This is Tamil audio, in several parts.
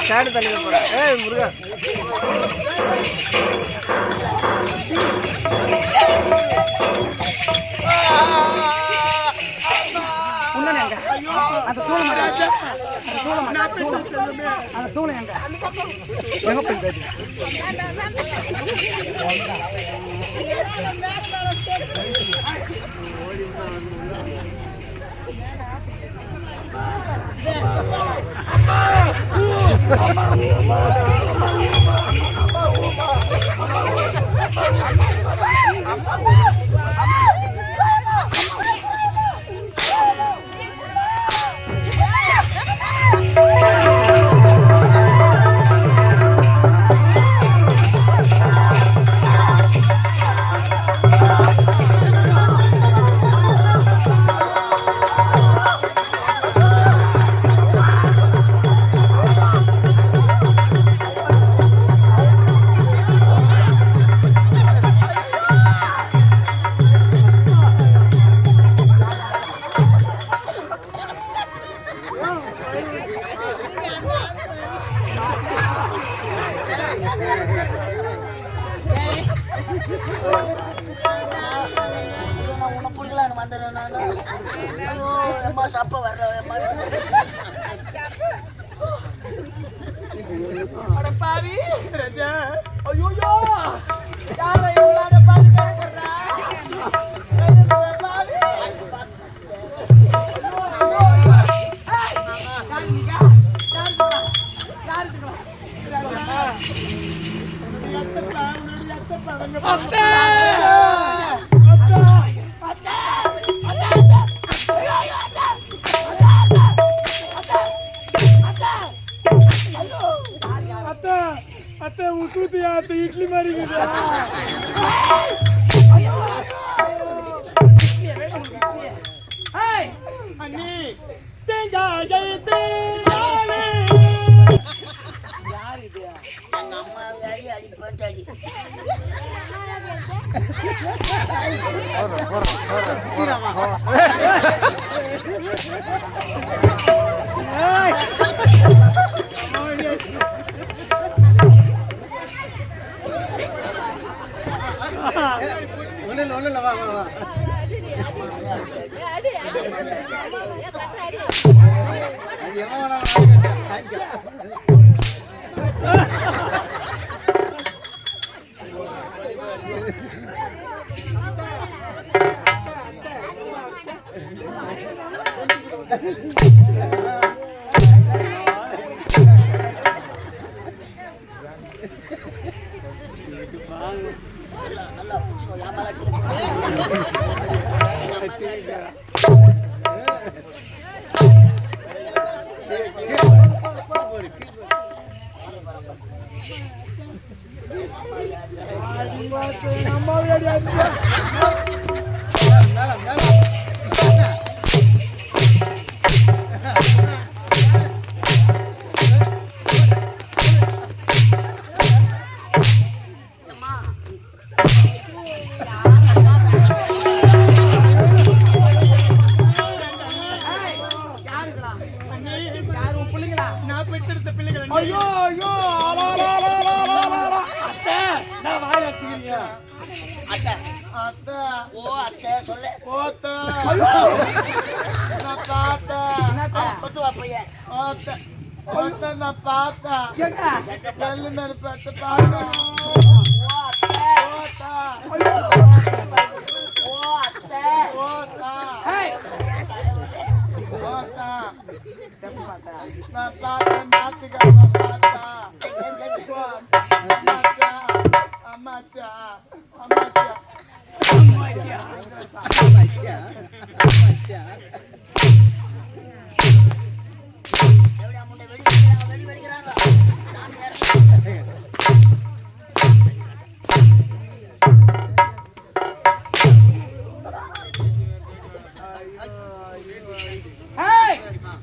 சாடு தண்ணி போட முருகா அந்த தூளை அந்த தூளை எங்க எங்க போய் சப்ப வர்ற பாவி ஐயோ யாரை இவ்வளோ பாவி கேட்கறா பாவி அத்தை ஊத்துத்தியா அத்தை இட்லி மாதிரி அண்ணி தேஞ்சா ஜெயத்தே யார் இது எங்க அம்மா வேறி அடி போட்டாடி ஒண்ணு வா நல்லா புடிச்சுக்கோ யாமலா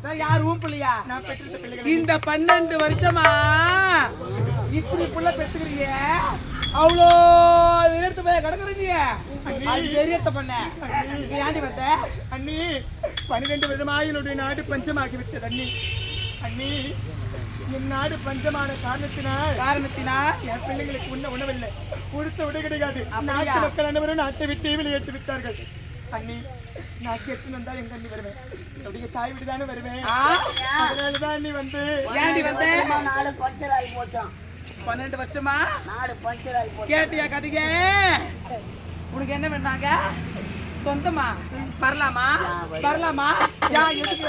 யார் ஊம்பலையா? நான் பெற்ற பிள்ளைகள் இந்த 12 வருஷமா இத்தனை புள்ள பெத்துக்கிறீங்க. அவ்வளோ எடுத்து போய் கிடக்குறீங்க. அது தெரியத்த பண்ண நீ ஆண்டி வந்த அண்ணி 12 வருடமாக என்னுடைய நாடு பஞ்சமாகி விட்டது அண்ணி. அண்ணி என் நாடு பஞ்சமான காரணத்தினால் என் பிள்ளைங்களுக்கு உணவில்லை, கொடுத்த விட கிடையாது. நாட்டு மக்கள் அனைவரும் நாட்டை விட்டு வெளியேற்றி விட்டார்கள். அண்ணி நான் கெட்டு வந்தா எங்க அண்ணி வருவேன்? என்னுடைய தாய் வீடு தானே வருவேன். அதனாலதான் அண்ணி வந்து ஏண்டி வந்த? நாடு பஞ்சராகி போச்சான். 12 வருஷமா நாடு பஞ்சராகி போச்சு. கேட்டியா கதைங்க? உனக்கு என்ன வேண்டாங்க? சொந்தமா வரலாமா? வரலாமா? யா எதுக்கு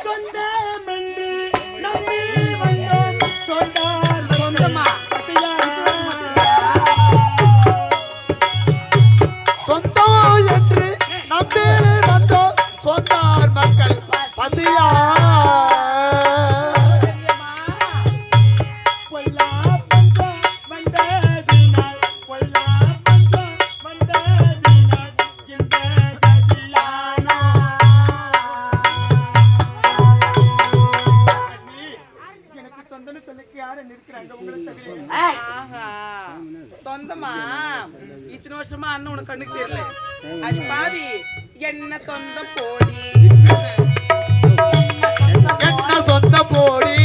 சொந்தமென்று நம்பி வந்தோம். சொந்தமா சொந்தம் என்று நம்பி வந்தோம். சொந்தார் மக்கள் பசியா சொந்தமா இத்தனை வருஷமா அண்ணன் உனக்கு கண்ணுக்கு தெரியல. அடி பாவி என்ன சொந்தம் போடி என்ன சொந்த போடி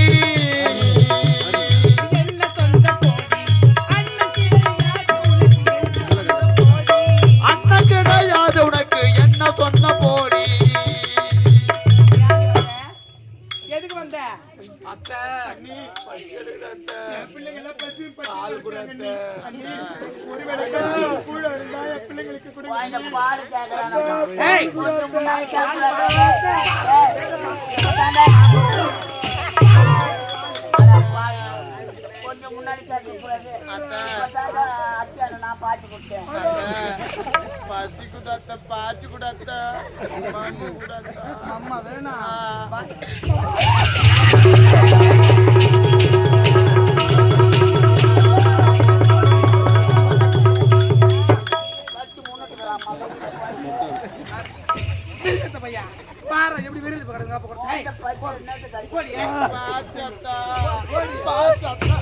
என்ன சொந்தம் போடி அண்ணன் கிடையாது உனக்கு என்ன சொந்தம் போடி. அண்ணன் கிடையாது உனக்கு என்ன சொந்த போடி. எதுக்கு வந்த? அத்தை பிள்ளைங்களை பசி பட்டாங்க. ஒருவேளை கூட இருந்தா என் பிள்ளைங்களுக்கு கொடுங்க. பாடு கேட்கறான். ஏய் கொஞ்சம் முன்னாடி கேட்கறாங்க. கொஞ்சம் முன்னாடி கேட்கக்கூடாது. அத்தியான நான் பாய்ச்சி கொடுத்தேன். பசி குடாத்த பாச்சு குடாத்த மண்ணு குடாத்த அம்மா வேணா வச்சு முன்னுக்குறாமா பையா பாரு எப்படி விருது பக்கடுங்க அப்ப கொடுத்தா பசி என்னது கறி போடி பாச்சத்தா பாச்சத்தா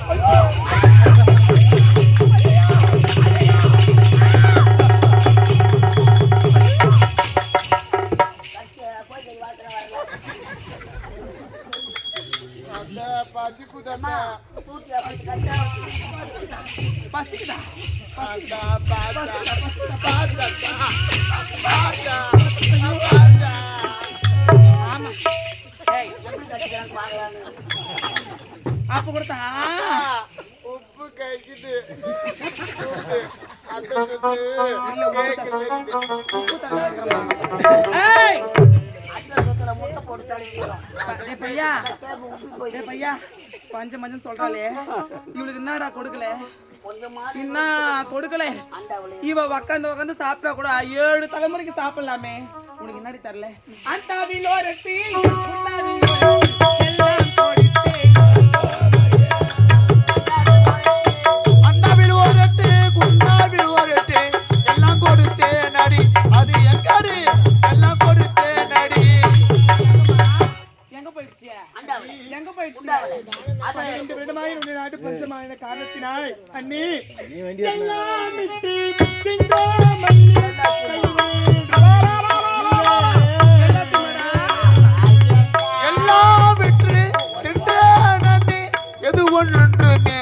பசி குடாத்த தூக்கி அப்படி கட்டா பசிக்குதா பாச்சா பாச்சா பாச்சா பாச்சா ஆமா ஏய் எப்படி கட்டிக்கிறாங்க பாக்கலான்னு. அப்ப கொடுத்தா உப்பு கைக்குது ஏய் அட்டை சுத்துல முட்டை போட்டு தள்ளிக்கிறோம். டேய் பையா கேக்கு உப்பி போய் டேய் பையா பஞ்சம் சொல்றாளே இவளுக்கு என்னடா கொடுக்கல? கொஞ்சமா என்ன கொடுக்கல? அண்டாவுல இவ உக்காந்து சாப்பிட்டா கூட 7 தலைமுறைக்கு சாப்பிடலாமே. உனக்கு என்னடி தரல? அண்டாவில் ஒருத்தி குண்டாவில் ஒருத்தி எல்லாம் கொடுத்தே அண்ணாவில் ஒரட்டு குண்டாவில் ஒரட்டு எல்லாம் கொடுத்தே நடி. அது எங்கடி எல்லாம் கொடுத்தே நடி. எங்க போயிடுச்சு? அண்டாவுல எங்க போயிடுச்சு? 12 வருடமாக என்னுடைய நாடு பஞ்சமான காரணத்தினால் அண்ணி எல்லாம் விட்டு திங்கோம் அண்ணி. எல்லாம் விட்டு திண்டே நன்னி எது ஒன்றுமே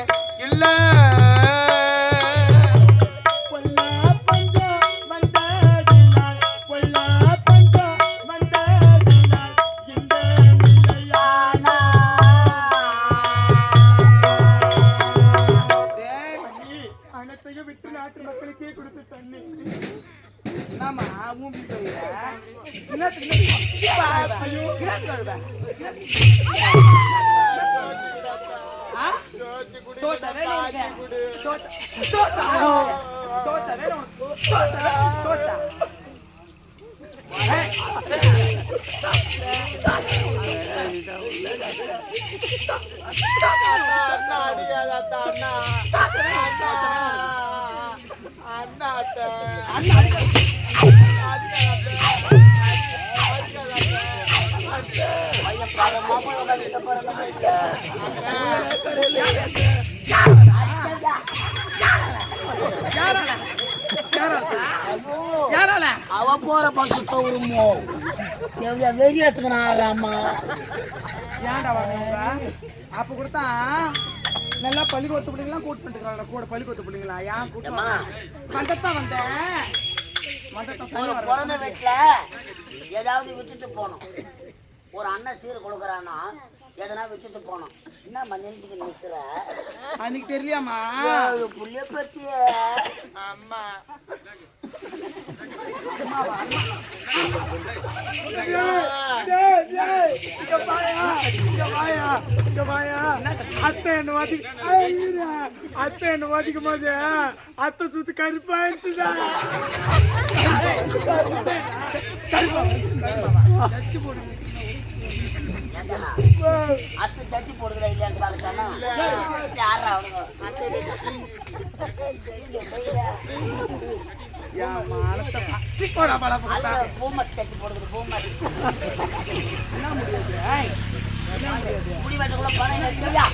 இல்ல. பொல்லா பஞ்சம் வந்ததினால் பொல்லா பஞ்சம் வந்ததினால் இந்த நிலையானா. டேய் அண்ணி அனைத்தையும் விட்டு நாட்டு மக்களுக்கே கொடுத்து தண்ணி. ஆமா மூம்பி போயிட என்னத்துக்கு சோச்சா வேணும் சோச்சா வேணும் சோச்சா அண்ணா அடிக்காத அண்ணா அண்ணா பையன் பாதமா போய் உட்காந்துட்ட பாருங்க வீட்டுல. யாரால அவ போற பசு தவறுமோ எப்படியா வெறியத்துக்கு நான் ஆடுறாமா. ஏன்டா வாங்க அப்ப கொடுத்தா நல்லா பள்ளிக்கூடத்து பிள்ளைங்களாம் கூட்டு பண்ணிட்டு கூட பள்ளிக்கூடத்து பிள்ளைங்களா ஏன் கூட்டமா மண்டத்தான் வந்தேன். பிறந்த வீட்டுல ஏதாவது விட்டுட்டு போனோம். ஒரு அண்ணன் சீர் கொடுக்குறான்னா எதனா விட்டுட்டு போனோம். என்ன மண்ணிக்கு நிக்கிற அன்னைக்கு தெரியலையாமா புள்ளிய பத்திய அம்மா அத்தை என்ன வாதிக்கும் போது அத்தை சுத்தி கருப்பாயிருச்சுதா. அத்தை சட்டி போடுறா இல்லையான்னு பாத்துட்டானா யாரா அவனுங்க பூமத்தி சட்டி போடுறது. பூமத்தி முடி வெட்ட கூட பணம் எடுத்துயா.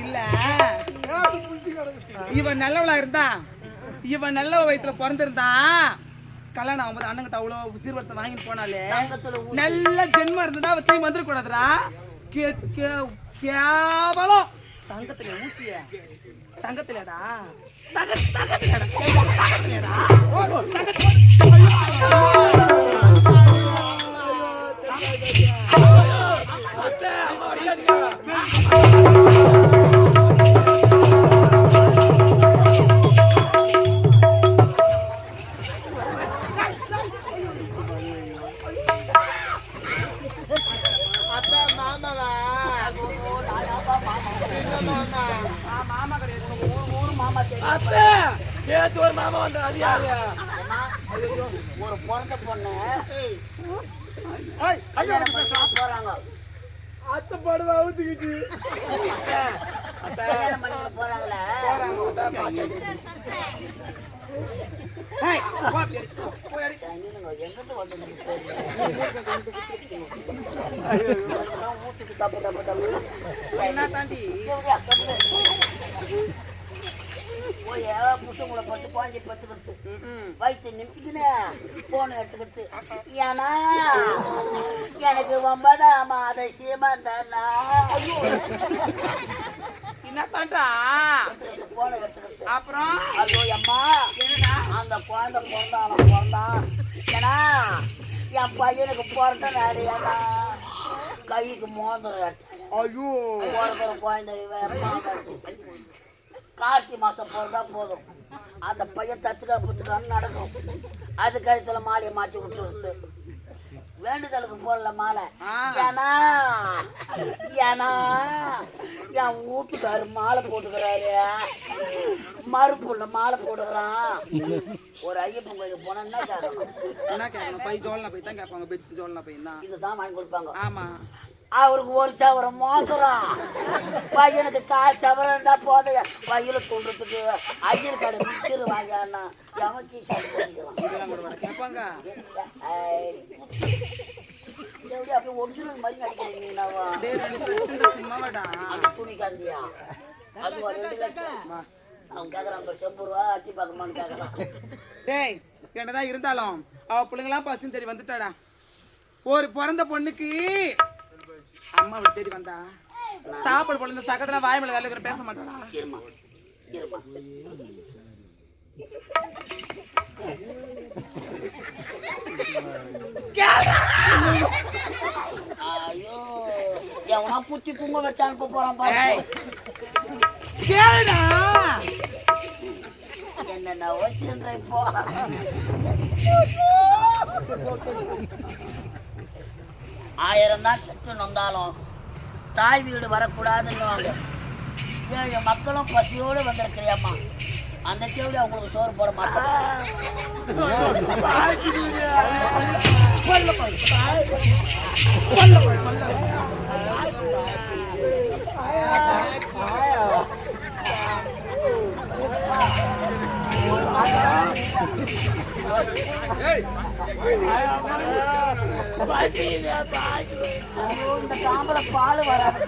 இல்ல இவன் நல்லவளா இருந்தா இவன் நல்ல வயிற்றுல பிறந்திருந்தா கல்யாணம் ஆகும்போது அண்ணங்கிட்ட அவ்வளவு சீர்வரிசை வாங்கிட்டு போனாலே நல்ல ஜென்மம் இருந்ததா அவ தீ வந்துட கூடாதுடா. கேவலம் தங்கத்துல ஊசிய தங்கத்திலடா ஒரு பிறந்த பொண்ணு போறாங்க. அத்தை படுவா ஊத்துக்கிச்சு போறாங்களே எங்கிட்ட வந்து வீட்டுக்கு தப்பு தப்பு தப்பு போய் புத்தங்களை போட்டு குழந்தை பத்துக்கிறது வயிற்று நிமித்திக்கினே போன எடுத்துக்கிறது. ஏன்னா எனக்கு 9ஆம் மாத சீமன் தானா போன எடுத்துக்கிறது. அப்புறம் ஐயோ அம்மா அந்த குழந்தை பிறந்தான். ஏன்னா என் பையனுக்கு பிறந்த நாடு ஏன்னா கைக்கு மோதிரம் ஐயோ பிறக்கிற குழந்தை கார்த்தி மாசம் போறதா போதும் அந்த பையன் தத்துக்கா புத்துக்கான்னு நடக்கும். அது கழுத்துல மாலையை மாட்டி விட்டு வருது. வேண்டுதலுக்கு போடல மாலை. ஏன்னா என் வீட்டுக்காரு மாலை போட்டுக்கிறாரு. மறுப்புள்ள மாலை போட்டுக்கிறான். ஒரு ஐயப்பன் கோயிலுக்கு போனா என்ன கேட்கணும்? பை ஜோல்னா போய் தான் கேட்பாங்க. பெட்ஸ் ஜோல்னா போய் தான் இதுதான் வாங்கி கொடுப்பாங்க. ஆமா அவருக்கு 1 சவரம் மோதிரம் பையனுக்கு 4 சவரம் இருந்தா போதைய பையில கொண்டுறதுக்கு ஐயர் கடை மிக்சர் வாங்கினா எவன் கேட்பாங்க. அப்படியே ஒரிஜினல் மாதிரி நடிக்கிறீங்க. துணி காந்தியா அது 2 லட்சம் அவன் கேட்கறான். செம்பூர்வா அத்தி பார்க்கமான்னு கேட்கறான். டேய் என்னதான் இருந்தாலும் அவ பிள்ளைங்களாம் பசுன்னு தேடி வந்துட்டாடா. ஒரு பிறந்த பொண்ணுக்கு அம்மா விட்டு தேடி வந்தா சாப்பாடு பொழுது சக்கத்துல வாய் மேல வேலை பேச மாட்டாடா. ஐயோ எவனா குத்தி குங்க வச்சு அனுப்ப போறான். என்னென்ன வச்சுன்ற இப்போ ஆயிரம் தான் செத்து நொந்தாலும் தாய் வீடு வரக்கூடாதுன்னு ஏழு மக்களும் பசியோடு வந்திருக்கிறியம்மா அந்த கேள்வி அவங்களுக்கு சோறு போட மாட்டாங்க. இந்த தாம்பர பால் வராது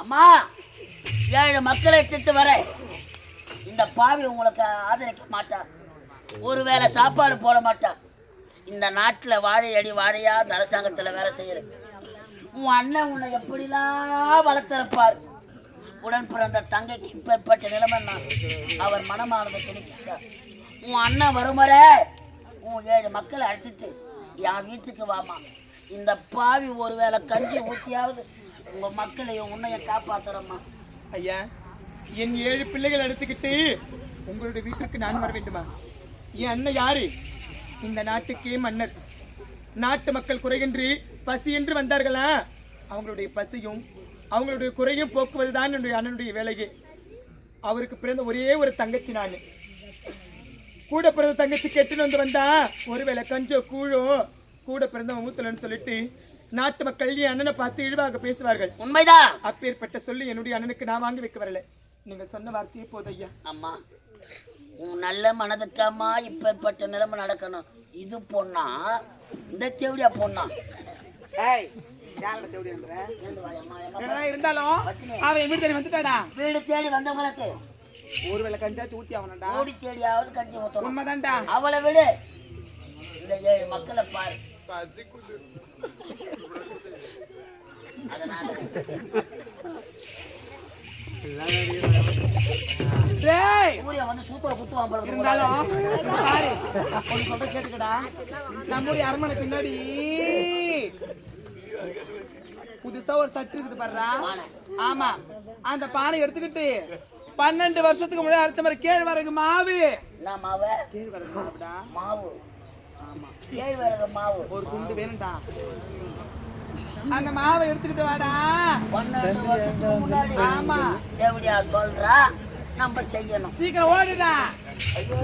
அம்மா. ஏழு மக்களை திட்டு வர இந்த பாவி உங்களுக்கு ஆதரிக்க மாட்டார். ஒருவேளை சாப்பாடு போட மாட்டார். இந்த நாட்டில் வாழையடி வாழையா அரசாங்கத்தில் வேலை செய்யற உன் அண்ணன் உன்னை எப்படிலாம் வளர்த்திருப்பார். உடன் பிறந்த தங்கைக்கு இப்பேற்பட்ட நிலைமை நான் அவர் மனமானதை துணிக்கிறார். உன் அண்ணன் வருமுறை உன் ஏழு மக்களை அழைச்சிட்டு என் வீட்டுக்கு வாமா. இந்த பாவி ஒருவேளை கஞ்சி ஊற்றியாவது உங்க மக்களையும் உன்னைய காப்பாத்துறம்மா. ஐயா, என் 7 பிள்ளைகள் எடுத்துக்கிட்டு உங்களுடைய வீட்டுக்கு நான் வர வேண்டுமா? என் அண்ணன் யாரு? இந்த நாட்டுக்கே மன்னர். நாட்டு மக்கள் குறையின்றி பசி என்று வந்தார்களா? அவங்களுடைய பசியும் அவங்களுடைய குறையும் போக்குவதுதான் என்னுடைய அண்ணனுடைய வேலையே. அவருக்கு பிறந்த ஒரே ஒரு தங்கச்சி நான். கூட பிறந்த தங்கச்சி கெட்டுன்னு வந்து வந்தா ஒருவேளை கஞ்சோ கூழோ கூட பிறந்த மூத்தலன்னு சொல்லிட்டு நாட்டு மக்கள் என் அண்ணனை பார்த்து இழிவாக பேசுவார்கள். உண்மைதான். அப்பேற்பட்ட சொல்லி என்னுடைய அண்ணனுக்கு நான் வாங்கி வைக்க வரல. நீங்கள் சொன்ன வார்த்தையே போதும் ஐயா. அம்மா, உன் நல்ல மனதுக்காமா இப்பேற்பட்ட நிலைமை நடக்கணும். இது பொண்ணா இந்த தேவடியா பொண்ணா? இருந்தாலும் அவன் வீடு தேடி வந்துட்டாடா. வீடு தேடி வந்தவங்களுக்கு ஒருவேளை கஞ்சாச்சு ஊத்தி அவனடா. ஓடி தேடியாவது கஞ்சி ஊத்தணும். உண்மைதான்டா. அவளை விடு. இந்த 7 மக்களை பாரு. அதனால சூரியன் வந்து சூத்தோட குத்துவான் போல. இருந்தாலும் பாரு, ஒரு சொல்ற கேட்டுக்கடா. நம்முடைய அரண்மனை பின்னாடி புதுசா ஒரு சட்டு இருக்குது பாருடா. ஆமா, அந்த பானை எடுத்துக்கிட்டு 12 வருஷத்துக்கு முன்னாடி அரைச்ச மாதிரி கேழ்வரகு மாவு. என்ன மாவு? கேழ்வரகு மாவுடா. மாவு. ஆமா, கேழ்வரகு மாவு ஒரு துண்டு வேணும்டா. அந்த மாவை எடுத்துக்கிட்டு வாடா. 12 வருஷத்துக்கு முன்னாடி. ஆமா, தேவடியா சொல்றா, நம்ம செய்யணும். சீக்கிரம் ஓடுடா. ஐயோ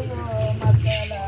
மக்களா.